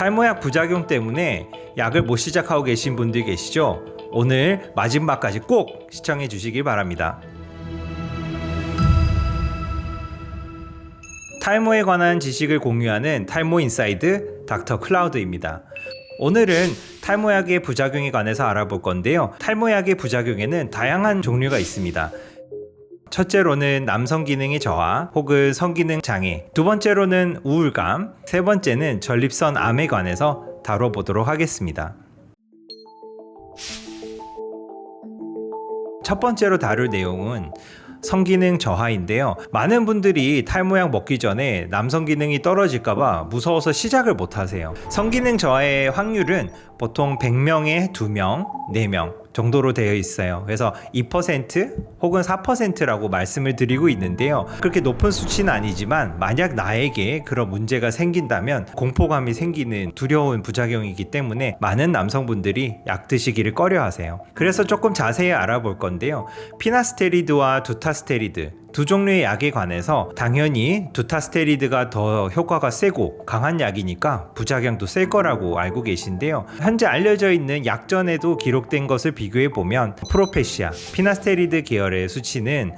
탈모약 부작용 때문에 약을 못 시작하고 계신 분들 계시죠? 오늘 마지막까지 꼭 시청해 주시길 바랍니다. 탈모에 관한 지식을 공유하는 탈모 인사이드 닥터 클라우드입니다. 오늘은 탈모약의 부작용에 관해서 알아볼 건데요. 탈모약의 부작용에는 다양한 종류가 있습니다. 첫째로는 남성 기능의 저하 혹은 성기능 장애, 두 번째로는 우울감, 세 번째는 전립선 암에 관해서 다뤄보도록 하겠습니다. 첫 번째로 다룰 내용은 성기능 저하인데요. 많은 분들이 탈모약 먹기 전에 남성 기능이 떨어질까봐 무서워서 시작을 못 하세요. 성기능 저하의 확률은 보통 100명에 2명, 4명 정도로 되어 있어요. 그래서 2% 혹은 4%라고 말씀을 드리고 있는데요. 그렇게 높은 수치는 아니지만 만약 나에게 그런 문제가 생긴다면 공포감이 생기는 두려운 부작용이기 때문에 많은 남성분들이 약 드시기를 꺼려하세요. 그래서 조금 자세히 알아볼 건데요. 피나스테리드와 두타스테리드 두 종류의 약에 관해서 당연히 두타스테리드가 더 효과가 세고 강한 약이니까 부작용도 셀 거라고 알고 계신데요. 현재 알려져 있는 약전에도 기록된 것을 비교해 보면 프로페시아, 피나스테리드 계열의 수치는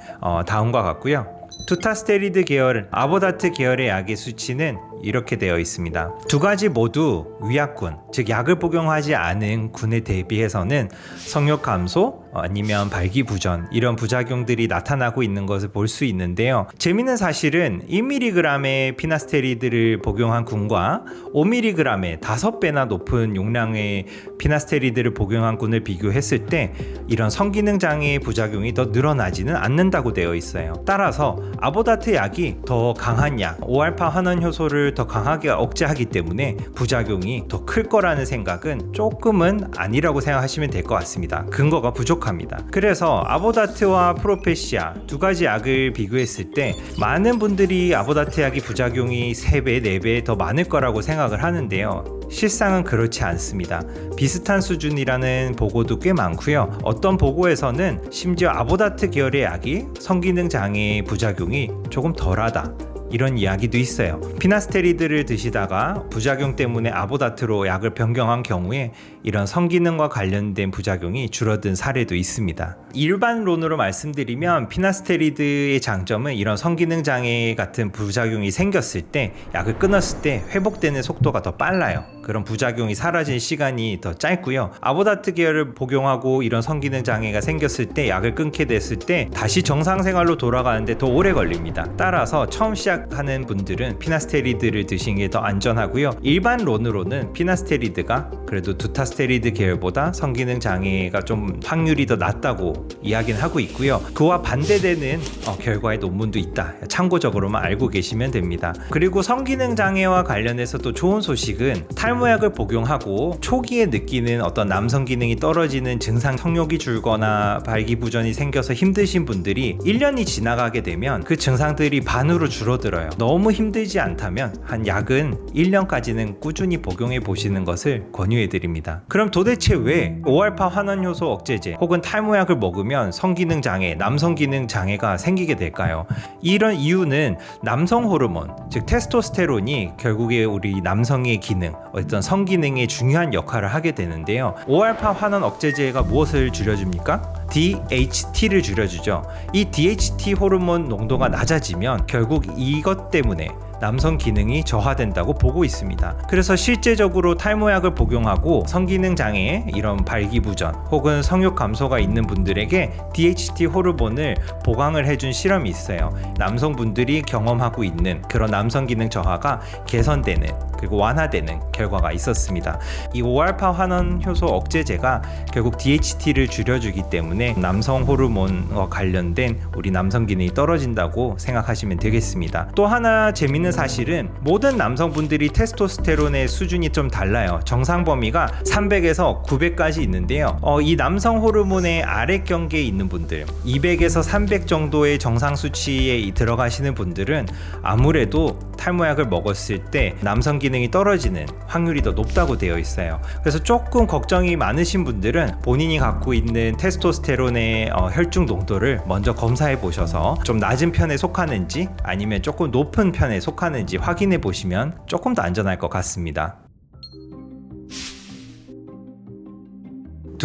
다음과 같고요. 두타스테리드 계열, 아보다트 계열의 약의 수치는 이렇게 되어 있습니다. 두 가지 모두 위약군, 즉 약을 복용하지 않은 군에 대비해서는 성욕 감소 아니면 발기부전 이런 부작용들이 나타나고 있는 것을 볼 수 있는데요. 재미있는 사실은 1mg의 피나스테리드를 복용한 군과 5mg의 5배나 높은 용량의 피나스테리드를 복용한 군을 비교했을 때 이런 성기능 장애의 부작용이 더 늘어나지는 않는다고 되어 있어요. 따라서 아보다트 약이 더 강한 약, 5알파 환원 효소를 더 강하게 억제하기 때문에 부작용이 더 클 거라는 생각은 조금은 아니라고 생각하시면 될 것 같습니다. 근거가 부족합니다. 그래서 아보다트와 프로페시아 두 가지 약을 비교했을 때 많은 분들이 아보다트 약이 부작용이 3배, 4배 더 많을 거라고 생각을 하는데요. 실상은 그렇지 않습니다. 비슷한 수준이라는 보고도 꽤 많고요. 어떤 보고에서는 심지어 아보다트 계열의 약이 성기능 장애의 부작용이 조금 덜하다, 이런 이야기도 있어요. 피나스테리드를 드시다가 부작용 때문에 아보다트로 약을 변경한 경우에 이런 성기능과 관련된 부작용이 줄어든 사례도 있습니다. 일반론으로 말씀드리면 피나스테리드의 장점은 이런 성기능 장애 같은 부작용이 생겼을 때 약을 끊었을 때 회복되는 속도가 더 빨라요. 그런 부작용이 사라진 시간이 더 짧고요. 아보다트 계열을 복용하고 이런 성기능 장애가 생겼을 때 약을 끊게 됐을 때 다시 정상 생활로 돌아가는데 더 오래 걸립니다. 따라서 처음 시작하는 분들은 피나스테리드를 드시는 게 더 안전하고요. 일반론으로는 피나스테리드가 그래도 두타스테리드 계열보다 성기능 장애가 좀 확률이 더 낮다고 이야기는 하고 있고요. 그와 반대되는 결과의 논문도 있다. 참고적으로만 알고 계시면 됩니다. 그리고 성기능 장애와 관련해서 또 좋은 소식은 탈모약을 복용하고 초기에 느끼는 어떤 남성 기능이 떨어지는 증상, 성욕이 줄거나 발기부전이 생겨서 힘드신 분들이 1년이 지나가게 되면 그 증상들이 반으로 줄어들어요. 너무 힘들지 않다면 한 약은 1년까지는 꾸준히 복용해 보시는 것을 권유해 드립니다. 그럼 도대체 왜 5알파 환원 효소 억제제 혹은 탈모약을 먹으면 성기능 장애, 남성 기능 장애가 생기게 될까요? 이런 이유는 남성 호르몬, 즉 테스토스테론이 결국에 우리 남성의 기능, 어떤 성기능에 중요한 역할을 하게 되는데요. 5알파 환원 억제제가 무엇을 줄여줍니까? DHT를 줄여주죠. 이 DHT 호르몬 농도가 낮아지면 결국 이것 때문에 남성 기능이 저하된다고 보고 있습니다. 그래서 실제적으로 탈모약을 복용하고 성기능 장애, 이런 발기부전 혹은 성욕 감소가 있는 분들에게 DHT 호르몬을 보강을 해준 실험이 있어요. 남성분들이 경험하고 있는 그런 남성 기능 저하가 개선되는 그리고 완화되는 결과가 있었습니다. 이 5알파 환원 효소 억제제가 결국 DHT를 줄여주기 때문에 남성 호르몬과 관련된 우리 남성 기능이 떨어진다고 생각하시면 되겠습니다. 또 하나 재밌는 사실은 모든 남성분들이 테스토스테론의 수준이 좀 달라요. 정상 범위가 300에서 900까지 있는데요. 이 남성 호르몬의 아래 경계에 있는 분들, 200에서 300 정도의 정상 수치에 들어가시는 분들은 아무래도 탈모약을 먹었을 때 남성 기능이 떨어지는 확률이 더 높다고 되어 있어요. 그래서 조금 걱정이 많으신 분들은 본인이 갖고 있는 테스토스테론의 혈중 농도를 먼저 검사해 보셔서 좀 낮은 편에 속하는지 아니면 조금 높은 편에 속하는지 확인해 보시면 조금 더 안전할 것 같습니다.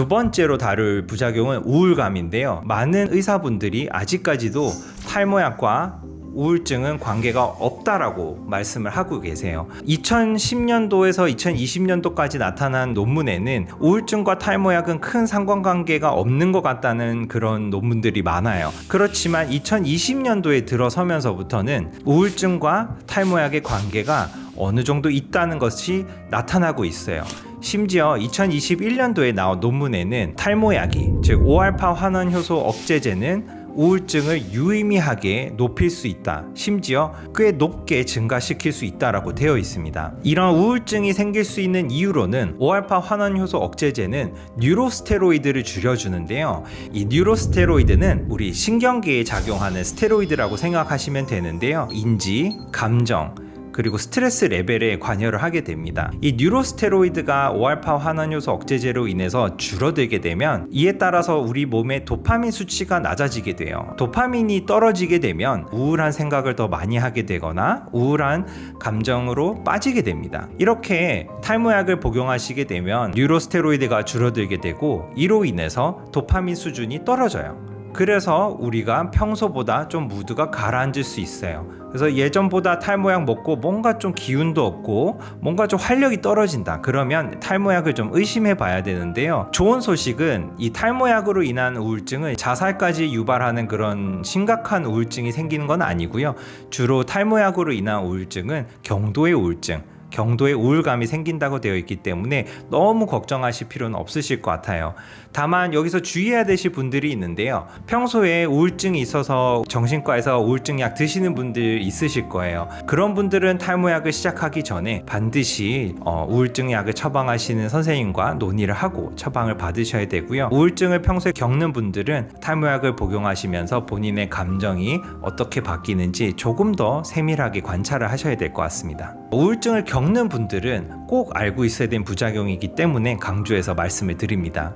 두 번째로 다룰 부작용은 우울감인데요. 많은 의사분들이 아직까지도 탈모약과 우울증은 관계가 없다라고 말씀을 하고 계세요. 2010년도에서 2020년도까지 나타난 논문에는 우울증과 탈모약은 큰 상관관계가 없는 것 같다는 그런 논문들이 많아요. 그렇지만 2020년도에 들어서면서부터는 우울증과 탈모약의 관계가 어느 정도 있다는 것이 나타나고 있어요. 심지어 2021년도에 나온 논문에는 탈모약이, 즉 5알파 환원 효소 억제제는 우울증을 유의미하게 높일 수 있다. 심지어 꽤 높게 증가시킬 수 있다라고 되어 있습니다. 이런 우울증이 생길 수 있는 이유로는 5알파 환원 효소 억제제는 뉴로스테로이드를 줄여주는데요. 이 뉴로스테로이드는 우리 신경계에 작용하는 스테로이드라고 생각하시면 되는데요. 인지, 감정, 그리고 스트레스 레벨에 관여를 하게 됩니다. 이 뉴로스테로이드가 5알파 환원효소 억제제로 인해서 줄어들게 되면 이에 따라서 우리 몸의 도파민 수치가 낮아지게 돼요. 도파민이 떨어지게 되면 우울한 생각을 더 많이 하게 되거나 우울한 감정으로 빠지게 됩니다. 이렇게 탈모약을 복용하시게 되면 뉴로스테로이드가 줄어들게 되고 이로 인해서 도파민 수준이 떨어져요. 그래서 우리가 평소보다 좀 무드가 가라앉을 수 있어요. 그래서 예전보다 탈모약 먹고 뭔가 좀 기운도 없고 뭔가 좀 활력이 떨어진다. 그러면 탈모약을 좀 의심해 봐야 되는데요. 좋은 소식은 이 탈모약으로 인한 우울증은 자살까지 유발하는 그런 심각한 우울증이 생기는 건 아니고요. 주로 탈모약으로 인한 우울증은 경도의 우울증, 경도의 우울감이 생긴다고 되어 있기 때문에 너무 걱정하실 필요는 없으실 것 같아요. 다만 여기서 주의해야 되실 분들이 있는데요. 평소에 우울증이 있어서 정신과에서 우울증약 드시는 분들 있으실 거예요. 그런 분들은 탈모약을 시작하기 전에 반드시 우울증 약을 처방하시는 선생님과 논의를 하고 처방을 받으셔야 되고요. 우울증을 평소에 겪는 분들은 탈모약을 복용하시면서 본인의 감정이 어떻게 바뀌는지 조금 더 세밀하게 관찰을 하셔야 될 것 같습니다. 우울증을 겪는 분들은 꼭 알고 있어야 되는 부작용이기 때문에 강조해서 말씀을 드립니다.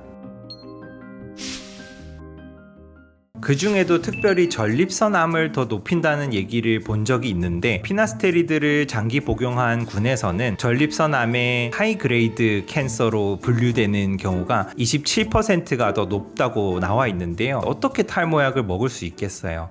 그 중에도 특별히 전립선암을 더 높인다는 얘기를 본 적이 있는데 피나스테리드를 장기 복용한 군에서는 전립선암의 하이그레이드 캔서로 분류되는 경우가 27%가 더 높다고 나와 있는데요. 어떻게 탈모약을 먹을 수 있겠어요?